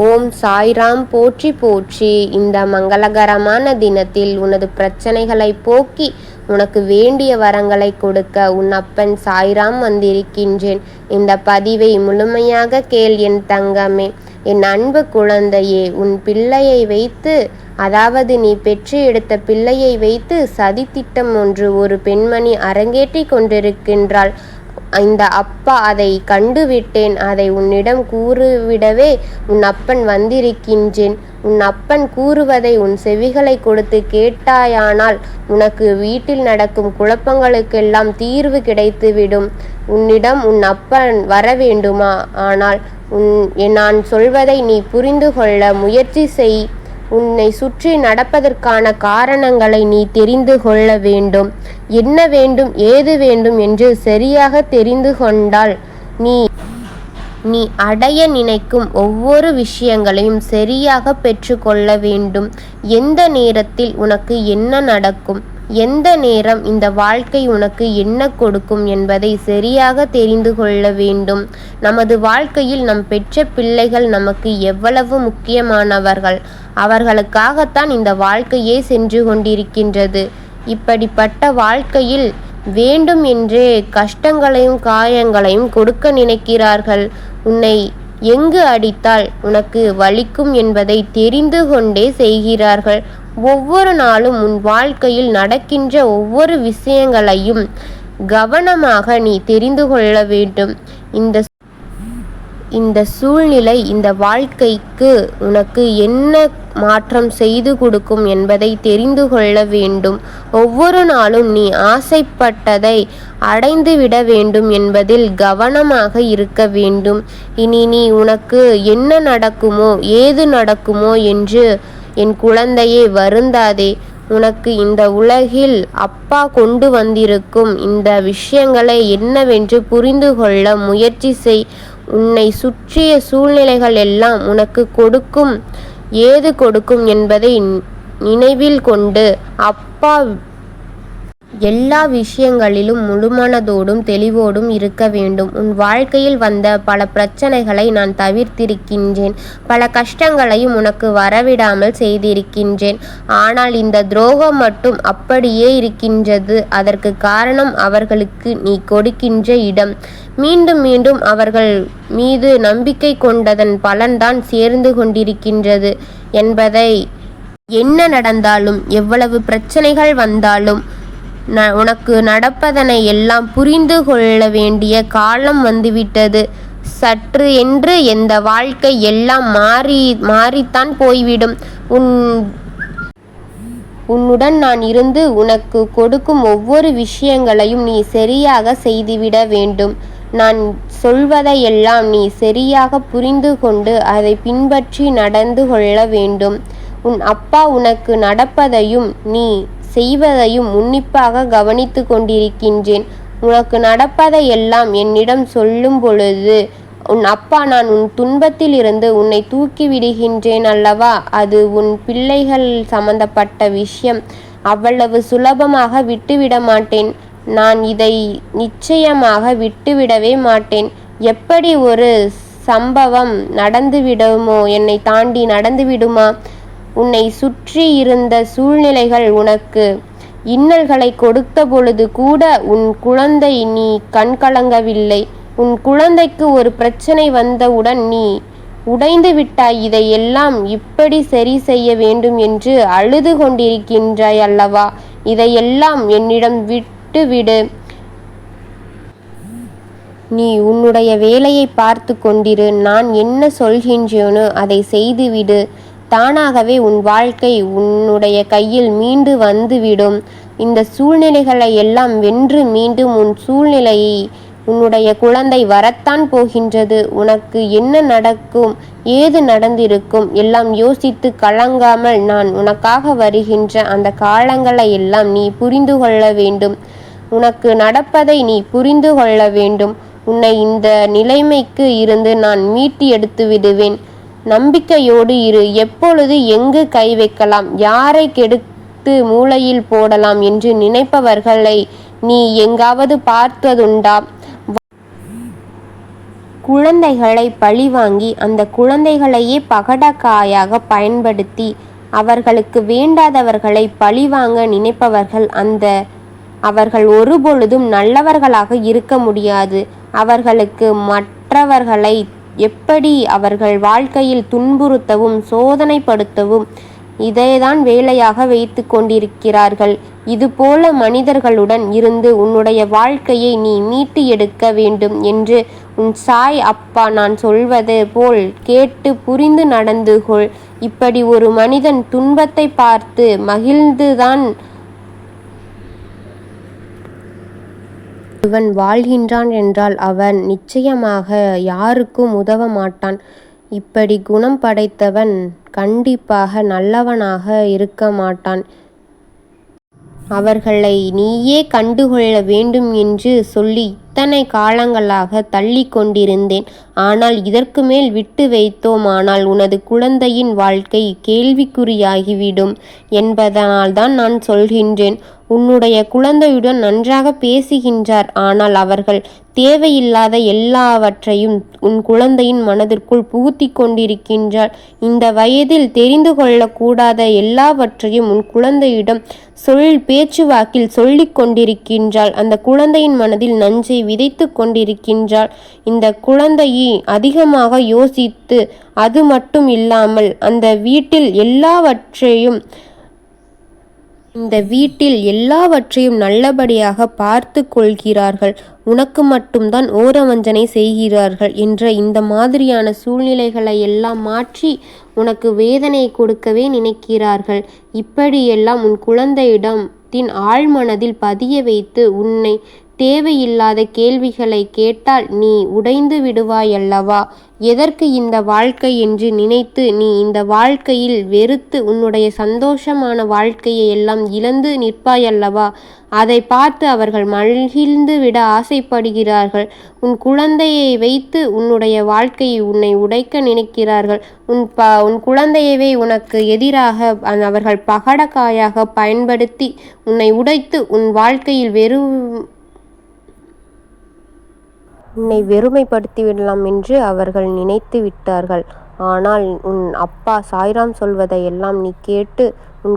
ஓம் சாய்ராம் போற்றி போற்றி. இந்த மங்களகரமான தினத்தில் உனது பிரச்சனைகளை போக்கி உனக்கு வேண்டிய வரங்களை கொடுக்க உன் அப்பன் சாய்ராம் வந்திருக்கின்றேன். இந்த பதிவை முழுமையாக கேள் என் தங்கமே, என் அன்பு குழந்தையே. உன் பிள்ளையை வைத்து, அதாவது நீ பெற்று எடுத்த பிள்ளையை வைத்து சதித்திட்டம் ஒன்று ஒரு பெண்மணி அரங்கேற்றி கொண்டிருக்கின்றாள். இந்த அப்பா அதை கண்டுவிட்டேன். அதை உன்னிடம் கூறிவிடவே உன் அப்பன் வந்திருக்கின்றேன். உன் அப்பன் கூறுவதை உன் செவிகளை கொடுத்து கேட்டாயானால் உனக்கு வீட்டில் நடக்கும் குழப்பங்களுக்கெல்லாம் தீர்வு கிடைத்துவிடும். உன்னிடம் உன் அப்பன் வர வேண்டுமா? ஆனால் நான் சொல்வதை நீ புரிந்து கொள்ள முயற்சி செய். உன்னை சுற்றி நடப்பதற்கான காரணங்களை நீ தெரிந்து கொள்ள வேண்டும். என்ன வேண்டும், ஏது வேண்டும் என்று சரியாக தெரிந்து கொண்டால் நீ அடைய நினைக்கும் ஒவ்வொரு விஷயங்களையும் சரியாக பெற்றுக்கொள்ள வேண்டும். எந்த நேரத்தில் உனக்கு என்ன நடக்கும், எந்த நேரம் இந்த வாழ்க்கை உனக்கு என்ன கொடுக்கும் என்பதை சரியாக தெரிந்து கொள்ள வேண்டும். நமது வாழ்க்கையில் நம் பெற்ற பிள்ளைகள் நமக்கு எவ்வளவு முக்கியமானவர்கள். அவர்களுக்காகத்தான் இந்த வாழ்க்கையே சென்று கொண்டிருக்கின்றது. இப்படிப்பட்ட வாழ்க்கையில் வேண்டும் என்றே கஷ்டங்களையும் காயங்களையும் கொடுக்க நினைக்கிறார்கள். உன்னை எங்கு அடித்தால் உனக்கு வலிக்கும் என்பதை தெரிந்து கொண்டே செய்கிறார்கள். ஒவ்வொரு நாளும் உன் வாழ்க்கையில் நடக்கின்ற ஒவ்வொரு விஷயங்களையும் கவனமாக நீ தெரிந்து கொள்ள வேண்டும். இந்த சூழ்நிலை இந்த வாழ்க்கைக்கு உனக்கு என்ன மாற்றம் செய்து கொடுக்கும் என்பதை தெரிந்து கொள்ள வேண்டும். ஒவ்வொரு நாளும் நீ ஆசைப்பட்டதை அடைந்துவிட வேண்டும் என்பதில் கவனமாக இருக்க வேண்டும். இனி நீ உனக்கு என்ன நடக்குமோ ஏது நடக்குமோ என்று என் குழந்தையே வருந்தாதே. உனக்கு இந்த உலகில் அப்பா கொண்டு வந்திருக்கும் இந்த விஷயங்களை என்னவென்று புரிந்து கொள்ள முயற்சி செய். உன்னை சுற்றிய சூழ்நிலைகள் எல்லாம் உனக்கு கொடுக்கும், ஏது கொடுக்கும் என்பதை நினைவில் கொண்டு அப்பா எல்லா விஷயங்களிலும் முழுமனதோடும் தெளிவோடும் இருக்க வேண்டும். உன் வாழ்க்கையில் வந்த பல பிரச்சனைகளை நான் தவிர்த்திருக்கின்றேன். பல கஷ்டங்களையும் உனக்கு வரவிடாமல் செய்திருக்கின்றேன். ஆனால் இந்த துரோகம் மட்டும் அப்படியே இருக்கின்றது. அதற்கு காரணம் அவர்களுக்கு நீ கொடுக்கின்ற இடம். மீண்டும் மீண்டும் அவர்கள் மீது நம்பிக்கை கொண்டதன் பலன்தான் சேர்ந்து கொண்டிருக்கின்றது என்பதை, என்ன நடந்தாலும் எவ்வளவு பிரச்சனைகள் வந்தாலும் உனக்கு நடப்பதனை எல்லாம் புரிந்து கொள்ள வேண்டிய காலம் வந்துவிட்டது. சற்று என்று எந்த வாழ்க்கை எல்லாம் மாறித்தான் போய்விடும். உன்னுடன் நான் இருந்து உனக்கு கொடுக்கும் ஒவ்வொரு விஷயங்களையும் நீ சரியாக செய்துவிட வேண்டும். நான் சொல்வதையெல்லாம் நீ சரியாக புரிந்து கொண்டு அதை பின்பற்றி நடந்து கொள்ள வேண்டும். உன் அப்பா உனக்கு நடப்பதையும் நீ செய்வதையும் உன்னிப்பாக கவனித்து கொண்டிருக்கின்றேன். உனக்கு நடப்பதை எல்லாம் என்னிடம் சொல்லும் பொழுது உன் அப்பா நான் உன் துன்பத்தில் இருந்து உன்னை தூக்கி விடுகின்றேன் அல்லவா? அது உன் பிள்ளைகள் சம்பந்தப்பட்ட விஷயம். அவ்வளவு சுலபமாக விட்டுவிட மாட்டேன். நான் இதை நிச்சயமாக விட்டுவிடவே மாட்டேன். எப்படி ஒரு சம்பவம் நடந்துவிடுமோ, என்னை தாண்டி நடந்துவிடுமா? உன்னை சுற்றி இருந்த சூழ்நிலைகள் உனக்கு இன்னல்களை கொடுத்த பொழுது கூட உன் குழந்தை நீ கண்கலங்கவில்லை. உன் குழந்தைக்கு ஒரு பிரச்சனை வந்தவுடன் நீ உடைந்து விட்டாய். இதையெல்லாம் இப்படி சரி செய்ய வேண்டும் என்று அழுது கொண்டிருக்கின்றாய் அல்லவா? இதையெல்லாம் என்னிடம் விட்டுவிடு. நீ உன்னுடைய வேலையை பார்த்து கொண்டிரு. நான் என்ன சொல்கின்றேனோ அதை செய்துவிடு. தானாகவே உன் வாழ்க்கை உன்னுடைய கையில் மீண்டு வந்துவிடும். இந்த சூழ்நிலைகளை எல்லாம் வென்று மீண்டும் உன் சூழ்நிலையை உன்னுடைய குழந்தை வரத்தான் போகின்றது. உனக்கு என்ன நடக்கும், ஏது நடந்திருக்கும் எல்லாம் யோசித்து கலங்காமல் நான் உனக்காக வருகின்ற அந்த காலங்களை எல்லாம் நீ புரிந்து கொள்ள வேண்டும். உனக்கு நடப்பதை நீ புரிந்து கொள்ள வேண்டும். உன்னை இந்த நிலைமைக்கு இருந்து நான் மீட்டு எடுத்து விடுவேன். நம்பிக்கையோடு இரு. எப்பொழுது எங்கு கை வைக்கலாம், யாரை கெடுத்து மூளையில் போடலாம் என்று நினைப்பவர்களை நீ எங்காவது பார்த்ததுண்டா? குழந்தைகளை பழிவாங்கி அந்த குழந்தைகளையே பகடக்காயாக பயன்படுத்தி அவர்களுக்கு வேண்டாதவர்களை பழிவாங்க நினைப்பவர்கள் அவர்கள் ஒருபொழுதும் நல்லவர்களாக இருக்க முடியாது. அவர்களுக்கு மற்றவர்களை எப்படி அவர்கள் வாழ்க்கையில் துன்புறுத்தவும் சோதனைப்படுத்தவும் இதைதான் வேலையாக வைத்து கொண்டிருக்கிறார்கள். இதுபோல மனிதர்களுடன் இருந்து உன்னுடைய வாழ்க்கையை நீ மீட்டு எடுக்க வேண்டும் என்று உன் சாய் அப்பா நான் சொல்வது போல் கேட்டு புரிந்து நடந்து கொள். இப்படி ஒரு மனிதன் துன்பத்தை பார்த்து மகிழ்ந்துதான் இவன் வாழ்கின்றான் என்றால் அவன் நிச்சயமாக யாருக்கும் உதவ மாட்டான். இப்படி குணம் படைத்தவன் கண்டிப்பாக நல்லவனாக இருக்க மாட்டான். அவர்களை நீயே கண்டுகொள்ள வேண்டும் என்று சொல்லி இத்தனை காலங்களாக தள்ளி கொண்டிருந்தேன். ஆனால் இதற்கு மேல் விட்டு வைத்தோமானால் உனது குழந்தையின் வாழ்க்கை கேள்விக்குறியாகிவிடும் என்பதனால்தான் நான் சொல்கின்றேன். உன்னுடைய குழந்தையுடன் நன்றாக பேசுகின்றார். ஆனால் அவர்கள் தேவையில்லாத எல்லாவற்றையும் உன் குழந்தையின் மனதிற்குள் புகுத்தி கொண்டிருக்கின்றார். இந்த வயதில் தெரிந்து கொள்ளக்கூடாத எல்லாவற்றையும் உன் குழந்தையிடம் பேச்சுவாக்கில் சொல்லிக் கொண்டிருக்கின்றாள். அந்த குழந்தையின் மனதில் நஞ்சை விதைத்து கொண்டிருக்கின்றாள். இந்த குழந்தையை அதிகமாக யோசித்து அது மட்டும் இல்லாமல் இந்த வீட்டில் எல்லாவற்றையும் நல்லபடியாக பார்த்து கொள்கிறார்கள். உனக்கு மட்டும்தான் ஓரவஞ்சனை செய்கிறார்கள் என்ற இந்த மாதிரியான சூழ்நிலைகளை எல்லாம் மாற்றி உனக்கு வேதனை கொடுக்கவே நினைக்கிறார்கள். இப்படியெல்லாம் உன் குழந்தையிடத்தின் ஆழ்மனதில் பதிய வைத்து உன்னை தேவையில்லாத கேள்விகளை கேட்டால் நீ உடைந்து விடுவாயல்லவா? எதற்கு இந்த வாழ்க்கை என்று நினைத்து நீ இந்த வாழ்க்கையில் வெறுத்து உன்னுடைய சந்தோஷமான வாழ்க்கையை எல்லாம் இழந்து நிற்பாயல்லவா? அதை பார்த்து அவர்கள் மகிழ்ந்து விட ஆசைப்படுகிறார்கள். உன் குழந்தையை வைத்து உன்னுடைய வாழ்க்கையை உன்னை உடைக்க நினைக்கிறார்கள். உன் குழந்தையவே உனக்கு எதிராக அவர்கள் பகடக்காயாக பயன்படுத்தி உன்னை உடைத்து உன் வாழ்க்கையில் உன்னை வெறுமைப்படுத்தி விடலாம் என்று அவர்கள் நினைத்து விட்டார்கள். ஆனால் உன் அப்பா சாய்ராம் சொல்வதையெல்லாம் நீ கேட்டு உன்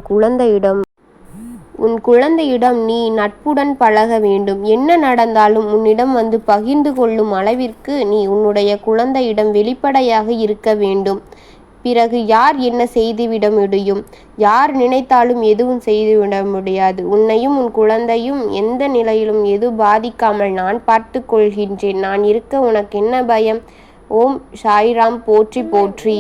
குழந்தையிடம் நீ நட்புடன் பழக வேண்டும். என்ன நடந்தாலும் உன்னிடம் வந்து பகிர்ந்து கொள்ளும் அளவிற்கு நீ உன்னுடைய குழந்தையிடம் வெளிப்படையாக இருக்க வேண்டும். பிறகு யார் என்ன செய்துவிட முடியும்? யார் நினைத்தாலும் எதுவும் செய்துவிட முடியாது. உன்னையும் உன் குழந்தையும் எந்த நிலையிலும் எது பாதிக்காமல் நான் பார்த்து கொள்கின்றேன். நான் இருக்க உனக்கு என்ன பயம்? ஓம் சாய்ராம் போற்றி போற்றி.